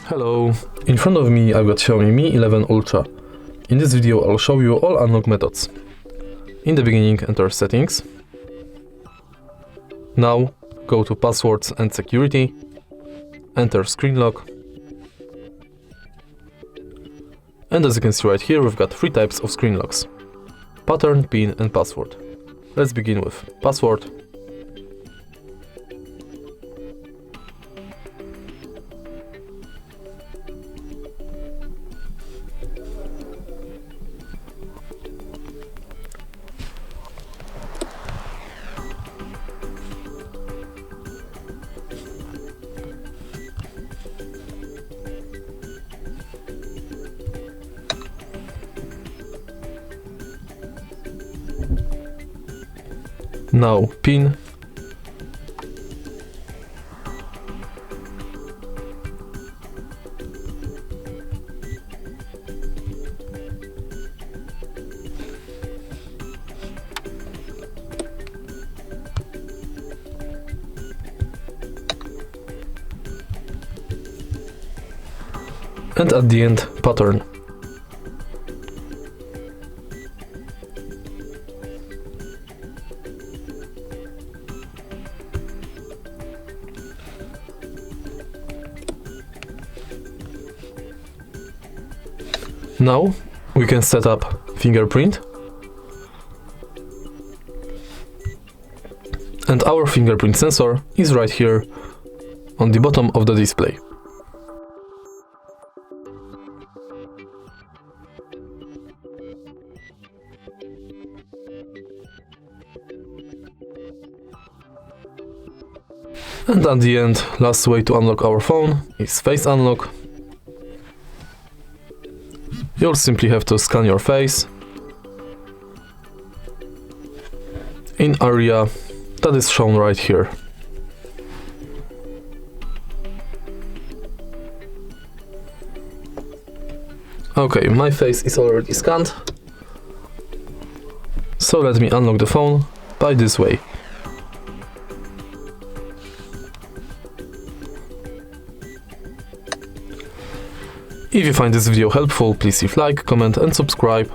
Hello, in front of me I've got Xiaomi Mi 11 Ultra. In this video I'll show you all unlock methods. In the beginning enter settings. Now go to passwords and security. Enter screen lock. And as you can see right here, we've got three types of screen locks: pattern, pin and password. Let's begin with password. Now pin. And at the end, pattern. Now we can set up fingerprint, and our fingerprint sensor is right here on the bottom of the display. And at the end, last way to unlock our phone is face unlock. You'll simply have to scan your face in area that is shown right here. Okay, my face is already scanned, so let me unlock the phone by this way. If you find this video helpful, please leave like, comment and subscribe.